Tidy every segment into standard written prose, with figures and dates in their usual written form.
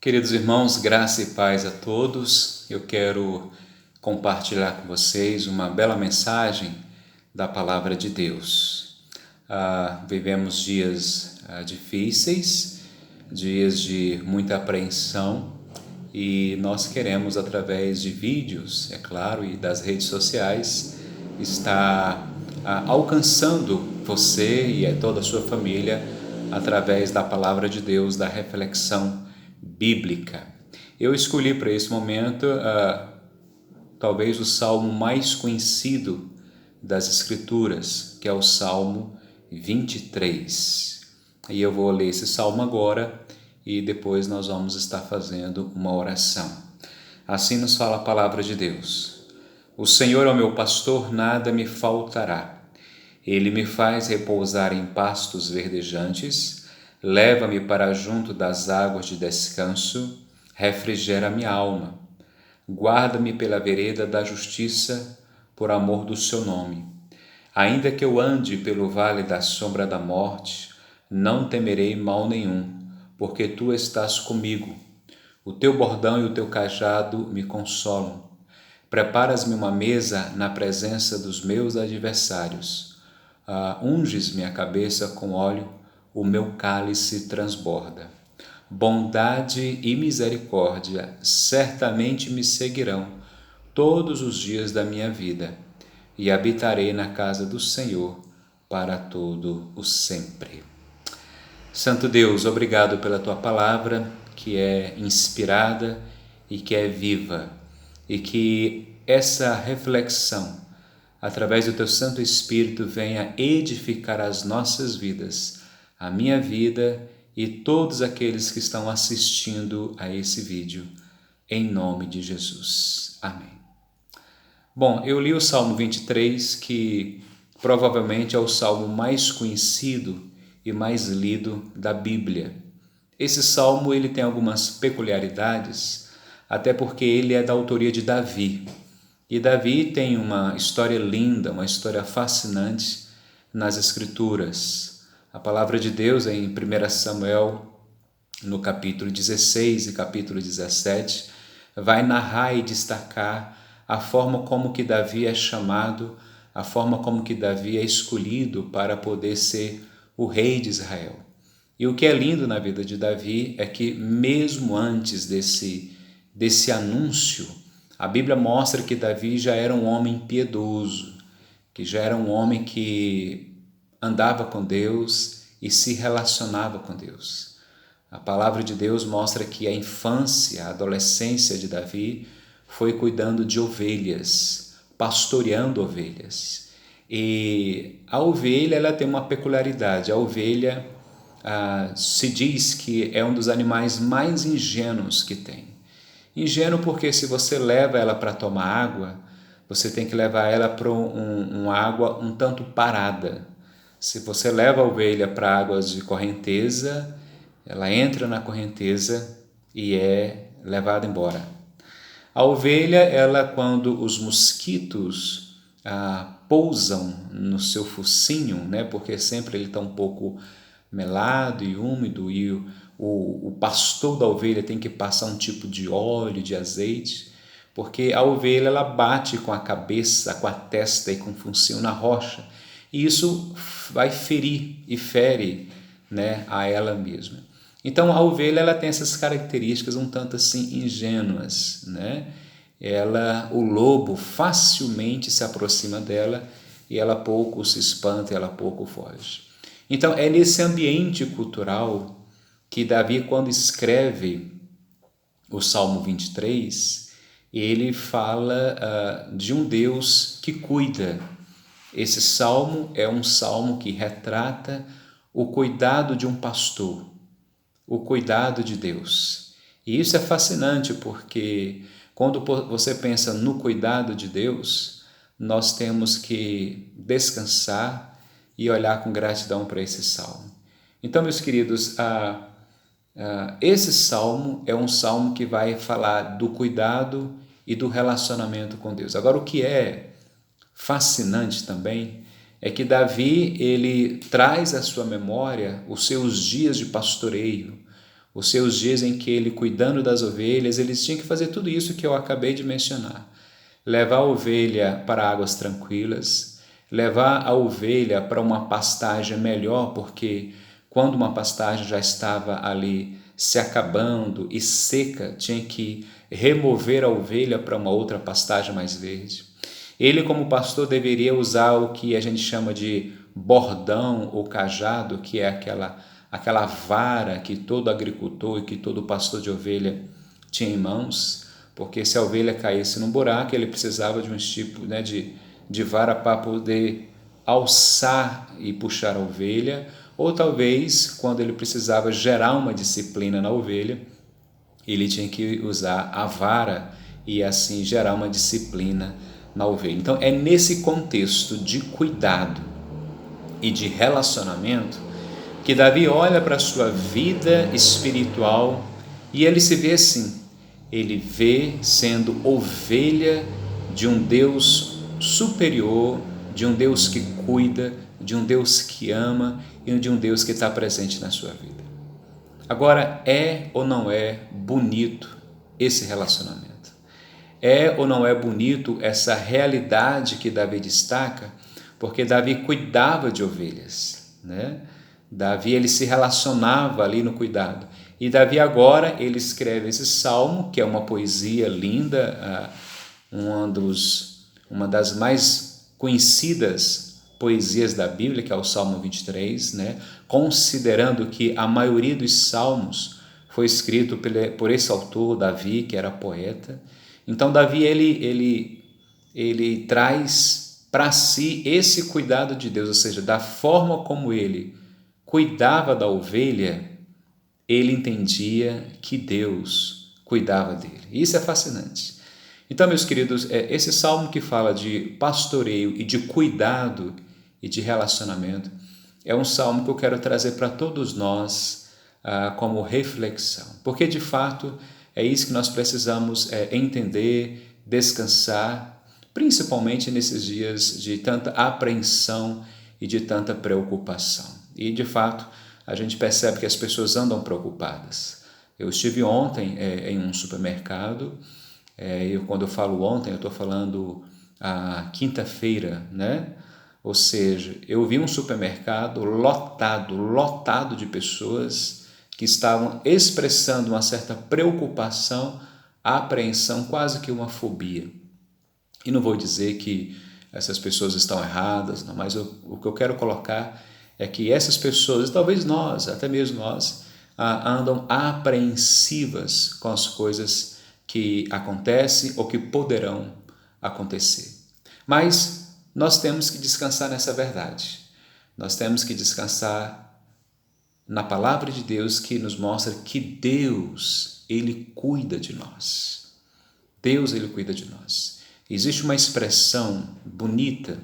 Queridos irmãos, graça e paz a todos. Eu quero compartilhar com vocês uma bela mensagem da Palavra de Deus. Vivemos dias difíceis, dias de muita apreensão e nós queremos, através de vídeos, é claro, e das redes sociais, estar alcançando você e toda a sua família através da Palavra de Deus, da reflexão bíblica. Eu escolhi para esse momento talvez o salmo mais conhecido das Escrituras, que é o Salmo 23. E eu vou ler esse salmo agora e depois nós vamos estar fazendo uma oração. Assim nos fala a palavra de Deus. O Senhor é o meu pastor, nada me faltará. Ele me faz repousar em pastos verdejantes, leva-me para junto das águas de descanso, refrigera minha alma. Guarda-me pela vereda da justiça, por amor do seu nome. Ainda que eu ande pelo vale da sombra da morte, não temerei mal nenhum, porque tu estás comigo. O teu bordão e o teu cajado me consolam. Preparas-me uma mesa na presença dos meus adversários. Unges minha cabeça com óleo, o meu cálice transborda. Bondade e misericórdia certamente me seguirão todos os dias da minha vida, e habitarei na casa do Senhor para todo o sempre. Santo Deus, obrigado pela tua palavra, que é inspirada e que é viva, e que essa reflexão, através do teu Santo Espírito, venha edificar as nossas vidas, a minha vida e todos aqueles que estão assistindo a esse vídeo, em nome de Jesus. Amém. Bom, eu li o Salmo 23, que provavelmente é o salmo mais conhecido e mais lido da Bíblia. Esse salmo ele tem algumas peculiaridades, até porque ele é da autoria de Davi. E Davi tem uma história linda, uma história fascinante nas Escrituras. A palavra de Deus em 1 Samuel, no capítulo 16 e capítulo 17, vai narrar e destacar a forma como que Davi é chamado, a forma como que Davi é escolhido para poder ser o rei de Israel. E o que é lindo na vida de Davi é que mesmo antes desse anúncio, a Bíblia mostra que Davi já era um homem piedoso, que já era um homem que andava com Deus e se relacionava com Deus. A palavra de Deus mostra que a infância, a adolescência de Davi foi cuidando de ovelhas, pastoreando ovelhas. E a ovelha ela tem uma peculiaridade. A ovelha se diz que é um dos animais mais ingênuos que tem. Ingênuo porque se você leva ela para tomar água, você tem que levar ela para uma água um tanto parada. Se você leva a ovelha para águas de correnteza, ela entra na correnteza e é levada embora. A ovelha, ela quando os mosquitos pousam no seu focinho, né, porque sempre ele está um pouco melado e úmido e o pastor da ovelha tem que passar um tipo de óleo, de azeite, porque a ovelha ela bate com a cabeça, com a testa e com o focinho na rocha, e isso vai ferir e fere, né, a ela mesma. Então a ovelha ela tem essas características um tanto assim ingênuas, né? O lobo facilmente se aproxima dela e ela pouco se espanta, ela pouco foge. Então é nesse ambiente cultural que Davi, quando escreve o Salmo 23, ele fala de um Deus que cuida. Esse salmo é um salmo que retrata o cuidado de um pastor, o cuidado de Deus. E isso é fascinante porque quando você pensa no cuidado de Deus, nós temos que descansar e olhar com gratidão para esse salmo. Então, meus queridos, esse salmo é um salmo que vai falar do cuidado e do relacionamento com Deus. Agora, o que é fascinante também é que Davi ele traz à sua memória os seus dias de pastoreio, Os seus dias em que ele, cuidando das ovelhas, eles tinham que fazer tudo isso que eu acabei de mencionar. Levar a ovelha para águas tranquilas, levar a ovelha para uma pastagem melhor, porque quando uma pastagem já estava ali se acabando e seca, tinha que remover a ovelha para uma outra pastagem mais verde. Ele, como pastor, deveria usar o que a gente chama de bordão ou cajado, que é aquela vara que todo agricultor e que todo pastor de ovelha tinha em mãos, porque se a ovelha caísse num buraco, ele precisava de um tipo, né, de vara para poder alçar e puxar a ovelha, ou talvez, quando ele precisava gerar uma disciplina na ovelha, ele tinha que usar a vara e assim gerar uma disciplina na ovelha. Então é nesse contexto de cuidado e de relacionamento que Davi olha para a sua vida espiritual e ele se vê assim, ele vê sendo ovelha de um Deus superior, de um Deus que cuida, de um Deus que ama e de um Deus que está presente na sua vida. Agora, é ou não é bonito esse relacionamento? É ou não é bonito essa realidade que Davi destaca? Porque Davi cuidava de ovelhas, né? Davi, ele se relacionava ali no cuidado. E Davi agora, ele escreve esse salmo, que é uma poesia linda, uma das mais conhecidas poesias da Bíblia, que é o Salmo 23, né? Considerando que a maioria dos salmos foi escrito por esse autor, Davi, que era poeta. Então, Davi, ele traz para si esse cuidado de Deus, ou seja, da forma como ele cuidava da ovelha, ele entendia que Deus cuidava dele. Isso é fascinante. Então, meus queridos, esse salmo que fala de pastoreio e de cuidado e de relacionamento é um salmo que eu quero trazer para todos nós como reflexão, porque de fato é isso que nós precisamos entender, descansar, principalmente nesses dias de tanta apreensão e de tanta preocupação. E de fato a gente percebe que as pessoas andam preocupadas. Eu estive ontem em um supermercado. Quando eu falo ontem, eu estou falando a quinta-feira, né? Ou seja, eu vi um supermercado lotado de pessoas que estavam expressando uma certa preocupação, apreensão, quase que uma fobia. E não vou dizer que essas pessoas estão erradas, não, mas o que eu quero colocar é que essas pessoas, talvez nós, até mesmo nós, andam apreensivas com as coisas que acontecem ou que poderão acontecer. Mas nós temos que descansar nessa verdade. Nós temos que descansar na palavra de Deus que nos mostra que Deus, Ele cuida de nós. Deus, Ele cuida de nós. Existe uma expressão bonita,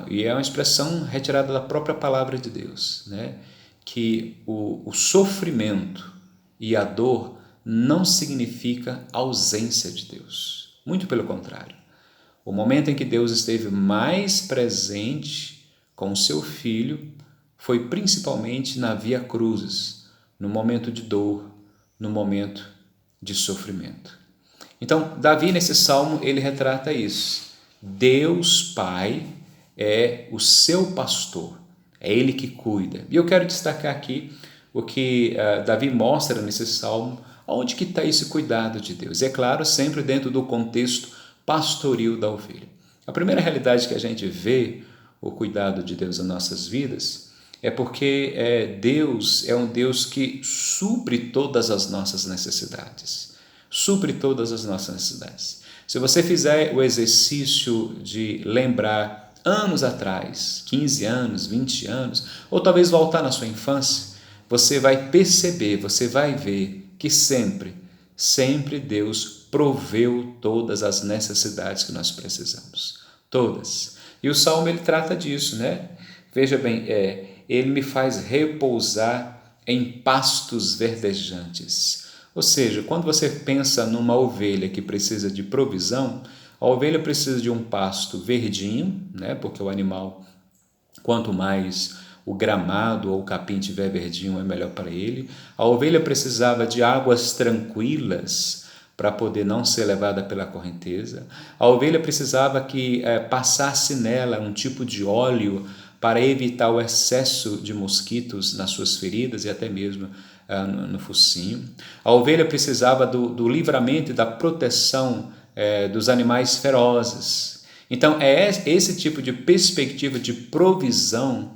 e é uma expressão retirada da própria palavra de Deus, né? Que o sofrimento e a dor não significa ausência de Deus. Muito pelo contrário. O momento em que Deus esteve mais presente com o seu Filho foi principalmente na Via Crucis, no momento de dor, no momento de sofrimento. Então, Davi, nesse salmo, ele retrata isso. Deus Pai é o seu pastor, é Ele que cuida. E eu quero destacar aqui o que Davi mostra nesse salmo, onde que está esse cuidado de Deus. É claro, sempre dentro do contexto pastoril da ovelha. A primeira realidade que a gente vê o cuidado de Deus nas nossas vidas é porque Deus é um Deus que supre todas as nossas necessidades. Supre todas as nossas necessidades. Se você fizer o exercício de lembrar anos atrás, 15 anos, 20 anos, ou talvez voltar na sua infância, você vai perceber, você vai ver que sempre Deus proveu todas as necessidades que nós precisamos. Todas. E o Salmo, ele trata disso, né? Veja bem, ele me faz repousar em pastos verdejantes. Ou seja, quando você pensa numa ovelha que precisa de provisão, a ovelha precisa de um pasto verdinho, né? Porque o animal, quanto mais o gramado ou o capim tiver verdinho é melhor para ele. A ovelha precisava de águas tranquilas para poder não ser levada pela correnteza. A ovelha precisava que passasse nela um tipo de óleo para evitar o excesso de mosquitos nas suas feridas e até mesmo no focinho. A ovelha precisava do livramento e da proteção dos animais ferozes. Então, é esse tipo de perspectiva de provisão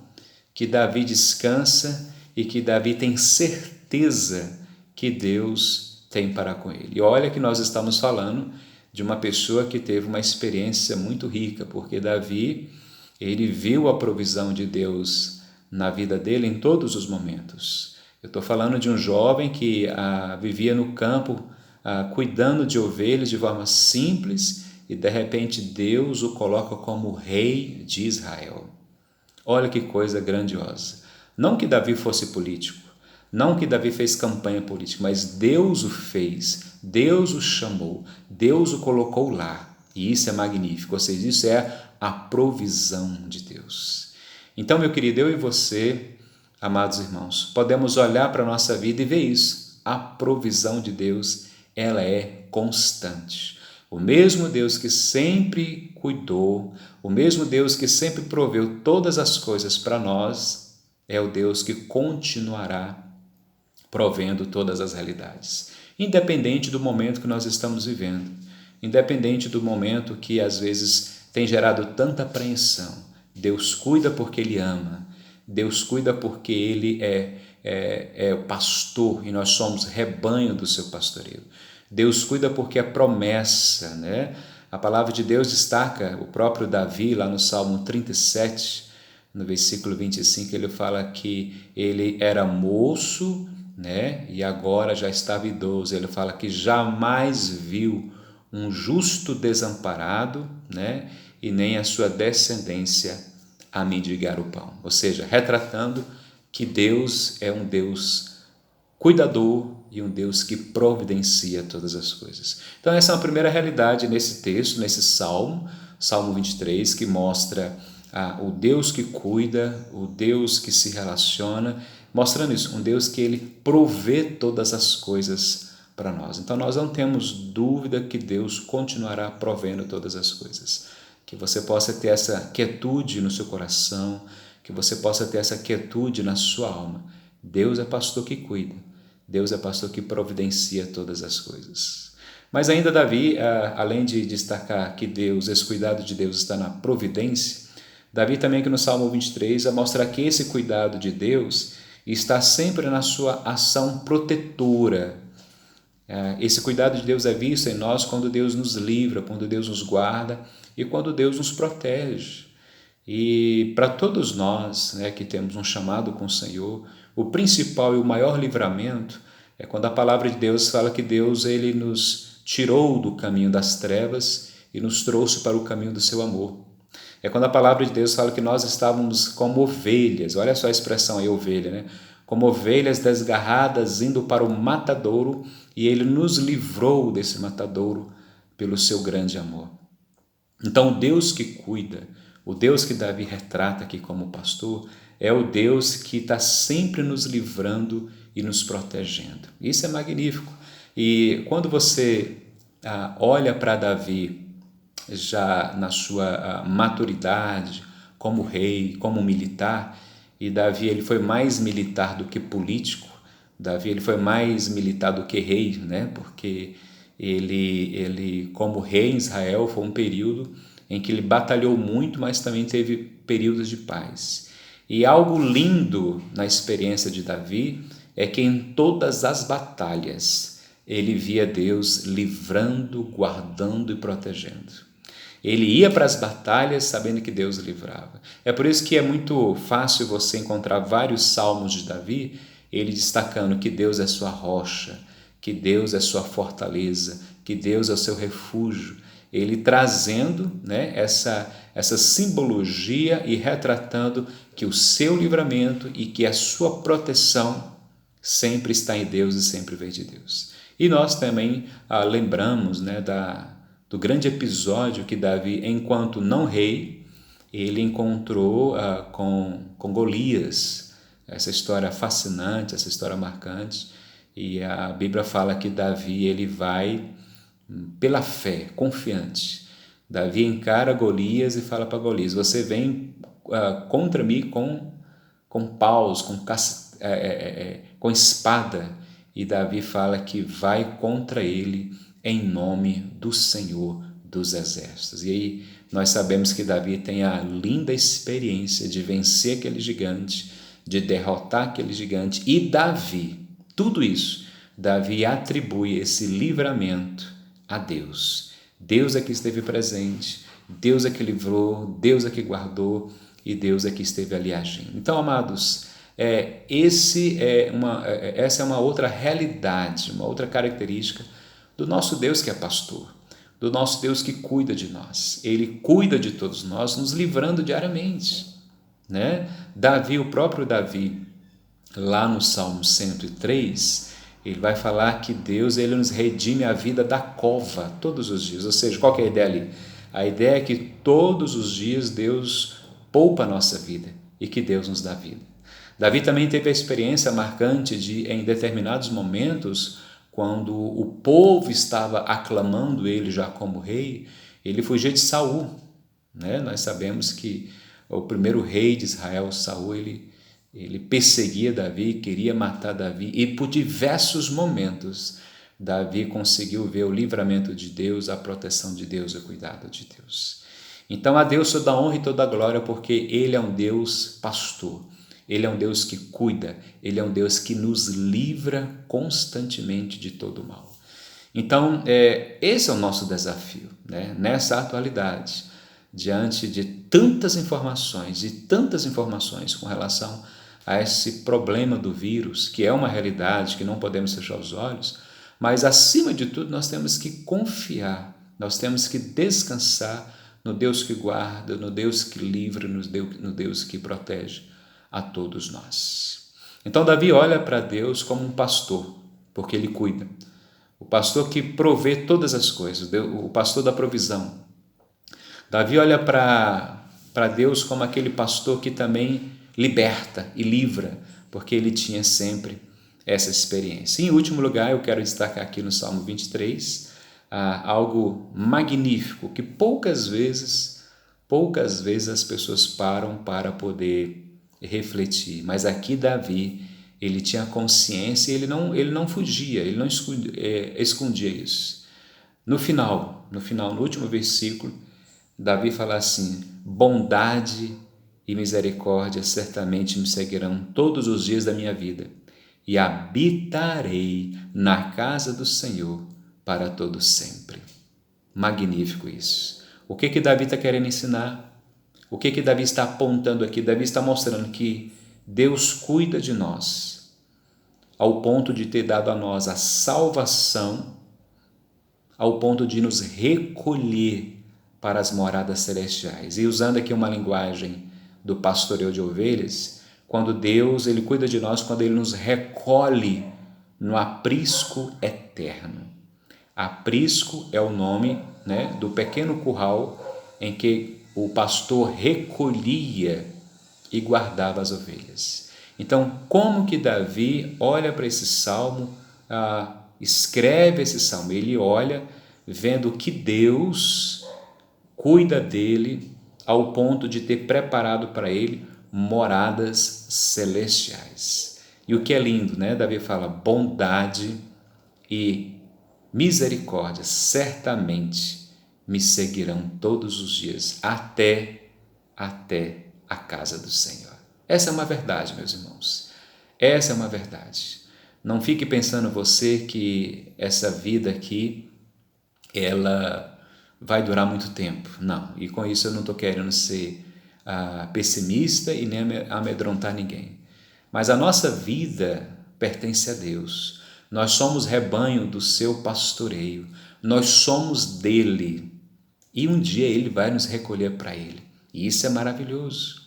que Davi descansa e que Davi tem certeza que Deus tem para com ele. E olha que nós estamos falando de uma pessoa que teve uma experiência muito rica, porque Davi, ele viu a provisão de Deus na vida dele em todos os momentos. Eu estou falando de um jovem que vivia no campo, cuidando de ovelhas de forma simples, e de repente Deus o coloca como rei de Israel. Olha que coisa grandiosa. Não que Davi fosse político, não que Davi fez campanha política, mas Deus o fez, Deus o chamou, Deus o colocou lá. E isso é magnífico, ou seja, isso é a provisão de Deus. Então, meu querido, eu e você, amados irmãos, podemos olhar para a nossa vida e ver isso. A provisão de Deus, ela é constante. O mesmo Deus que sempre cuidou, o mesmo Deus que sempre proveu todas as coisas para nós, é o Deus que continuará provendo todas as realidades, independente do momento que nós estamos vivendo, independente do momento que às vezes tem gerado tanta apreensão. Deus cuida porque Ele ama, Deus cuida porque Ele é o pastor e nós somos rebanho do seu pastoreio. Deus cuida porque é promessa, né? A palavra de Deus destaca o próprio Davi, lá no Salmo 37, no versículo 25, ele fala que ele era moço, né? E agora já estava idoso. Ele fala que jamais viu um justo desamparado, né? E nem a sua descendência a mendigar o pão. Ou seja, retratando que Deus é um Deus cuidador e um Deus que providencia todas as coisas. Então essa é uma primeira realidade nesse texto, nesse Salmo 23, que mostra o Deus que cuida, o Deus que se relaciona, mostrando isso, um Deus que Ele provê todas as coisas para nós. Então nós não temos dúvida que Deus continuará provendo todas as coisas. Que você possa ter essa quietude no seu coração, que você possa ter essa quietude na sua alma. Deus é pastor que cuida, Deus é pastor que providencia todas as coisas. Mas ainda Davi, além de destacar que esse cuidado de Deus está na providência, Davi também aqui no Salmo 23 vai mostrar que esse cuidado de Deus está sempre na sua ação protetora. Esse cuidado de Deus é visto em nós quando Deus nos livra, quando Deus nos guarda e quando Deus nos protege. E para todos nós, né, que temos um chamado com o Senhor, o principal e o maior livramento é quando a palavra de Deus fala que Deus ele nos tirou do caminho das trevas e nos trouxe para o caminho do seu amor. É quando a palavra de Deus fala que nós estávamos como ovelhas, olha só a expressão aí, ovelha, né? Como ovelhas desgarradas indo para o matadouro, e Ele nos livrou desse matadouro pelo seu grande amor. Então o Deus que cuida, o Deus que Davi retrata aqui como pastor, é o Deus que está sempre nos livrando e nos protegendo. Isso é magnífico. E quando você olha para Davi, já na sua maturidade como rei, como militar, e Davi ele foi mais militar do que político. Davi ele foi mais militar do que rei, né? Porque ele como rei em Israel foi um período em que ele batalhou muito, mas também teve períodos de paz. E algo lindo na experiência de Davi é que em todas as batalhas ele via Deus livrando, guardando e protegendo. Ele ia para as batalhas sabendo que Deus livrava. É por isso que é muito fácil você encontrar vários salmos de Davi, ele destacando que Deus é sua rocha, que Deus é sua fortaleza, que Deus é o seu refúgio. Ele trazendo, né, essa simbologia e retratando que o seu livramento e que a sua proteção sempre está em Deus e sempre vem de Deus. E nós também lembramos, né, do grande episódio que Davi, enquanto não rei, ele encontrou com Golias, essa história fascinante, essa história marcante, e a Bíblia fala que Davi ele vai pela fé, confiante. Davi encara Golias e fala para Golias: você vem contra mim com paus, com espada. E Davi fala que vai contra ele em nome do Senhor dos Exércitos. E aí nós sabemos que Davi tem a linda experiência de vencer aquele gigante, de derrotar aquele gigante. E Davi, tudo isso, Davi atribui esse livramento a Deus. Deus é que esteve presente, Deus é que livrou, Deus é que guardou e Deus é que esteve ali agindo. Então, amados, essa é uma outra realidade, uma outra característica do nosso Deus que é pastor, do nosso Deus que cuida de nós. Ele cuida de todos nós, nos livrando diariamente, né? Davi, o próprio Davi, lá no Salmo 103, ele vai falar que Deus ele nos redime a vida da cova todos os dias. Ou seja, qual que é a ideia ali? A ideia é que todos os dias Deus poupa a nossa vida e que Deus nos dá vida. Davi também teve a experiência marcante de, em determinados momentos, quando o povo estava aclamando ele já como rei, ele fugia de Saul, né? Nós sabemos que o primeiro rei de Israel, Saul, ele perseguia Davi, queria matar Davi, e por diversos momentos Davi conseguiu ver o livramento de Deus, a proteção de Deus, o cuidado de Deus. Então a Deus toda a honra e toda a glória, porque Ele é um Deus pastor, Ele é um Deus que cuida, Ele é um Deus que nos livra constantemente de todo o mal. Então esse é o nosso desafio, né? Nessa atualidade, diante de tantas informações e tantas informações com relação a esse problema do vírus, que é uma realidade que não podemos fechar os olhos, mas acima de tudo nós temos que confiar, nós temos que descansar no Deus que guarda, no Deus que livra, no Deus que protege a todos nós. Então Davi olha para Deus como um pastor, porque ele cuida. O pastor que provê todas as coisas, o pastor da provisão. Davi olha para Deus como aquele pastor que também liberta e livra, porque ele tinha sempre essa experiência. Em último lugar, eu quero destacar aqui no Salmo 23, algo magnífico que poucas vezes as pessoas param para poder refletir. Mas aqui Davi, ele tinha consciência e ele não fugia, ele não escondia isso. No final, no último versículo, Davi fala assim: bondade e misericórdia certamente me seguirão todos os dias da minha vida, e habitarei na casa do Senhor para todo sempre. Magnífico isso. O que Davi está querendo ensinar? O que Davi está apontando aqui? Davi está mostrando que Deus cuida de nós, ao ponto de ter dado a nós a salvação, ao ponto de nos recolher para as moradas celestiais. E usando aqui uma linguagem do pastoreio de ovelhas, quando Deus ele cuida de nós, quando Ele nos recolhe no aprisco eterno. Aprisco é o nome, né, do pequeno curral em que o pastor recolhia e guardava as ovelhas. Então, como que Davi olha para esse salmo, escreve esse salmo? Ele olha vendo que Deus cuida dele ao ponto de ter preparado para ele moradas celestiais. E o que é lindo, né? Davi fala: bondade e misericórdia certamente me seguirão todos os dias até a casa do Senhor. Essa é uma verdade, meus irmãos. Essa é uma verdade. Não fique pensando você que essa vida aqui ela vai durar muito tempo. Não, e com isso eu não estou querendo ser pessimista e nem amedrontar ninguém. Mas a nossa vida pertence a Deus. Nós somos rebanho do seu pastoreio. Nós somos dele. E um dia ele vai nos recolher para ele. E isso é maravilhoso.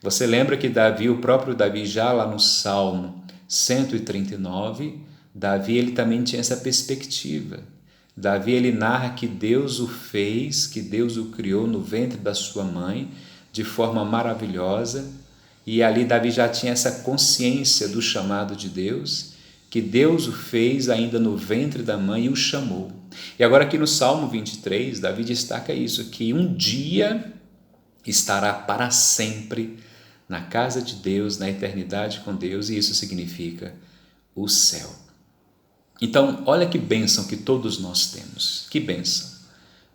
Você lembra que Davi, o próprio Davi, já lá no Salmo 139, Davi ele também tinha essa perspectiva. Davi ele narra que Deus o fez, que Deus o criou no ventre da sua mãe. de forma maravilhosa, e ali Davi já tinha essa consciência do chamado de Deus, que Deus o fez ainda no ventre da mãe e o chamou. E agora aqui no Salmo 23, Davi destaca isso, que um dia estará para sempre na casa de Deus, na eternidade com Deus, e isso significa o céu. Então, olha que bênção que todos nós temos, que bênção,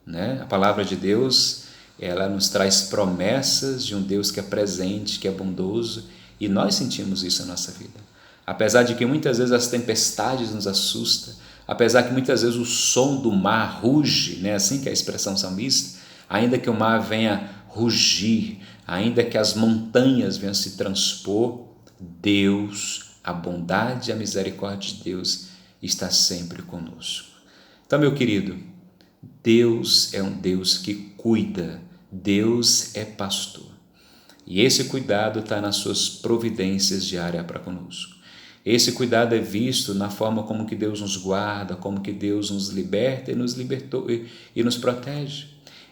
né? A palavra de Deus, ela nos traz promessas de um Deus que é presente, que é bondoso, e nós sentimos isso na nossa vida. Apesar de que muitas vezes as tempestades nos assustam, apesar que muitas vezes o som do mar ruge, né? Assim que é a expressão salmista, ainda que o mar venha rugir, ainda que as montanhas venham se transpor, Deus, a bondade e a misericórdia de Deus está sempre conosco. Então, meu querido, Deus é um Deus que cuida, Deus é pastor. E esse cuidado está nas suas providências diárias para conosco. Esse cuidado é visto na forma como que Deus nos guarda, como que Deus nos liberta e nos libertou e nos protege.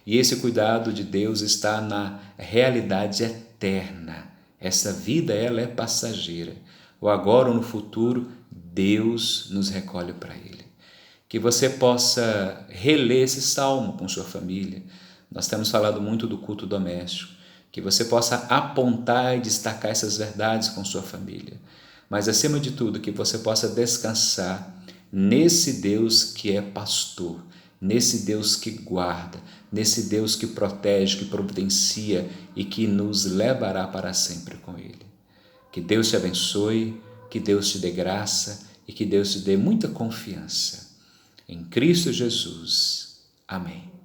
E esse cuidado de Deus está na realidade eterna. Essa vida, ela é passageira. O agora ou no futuro, Deus nos recolhe para Ele. Que você possa reler esse salmo com sua família. Nós temos falado muito do culto doméstico. Que você possa apontar e destacar essas verdades com sua família. Mas, acima de tudo, que você possa descansar nesse Deus que é pastor, nesse Deus que guarda, nesse Deus que protege, que providencia e que nos levará para sempre com Ele. Que Deus te abençoe, que Deus te dê graça e que Deus te dê muita confiança. Em Cristo Jesus. Amém.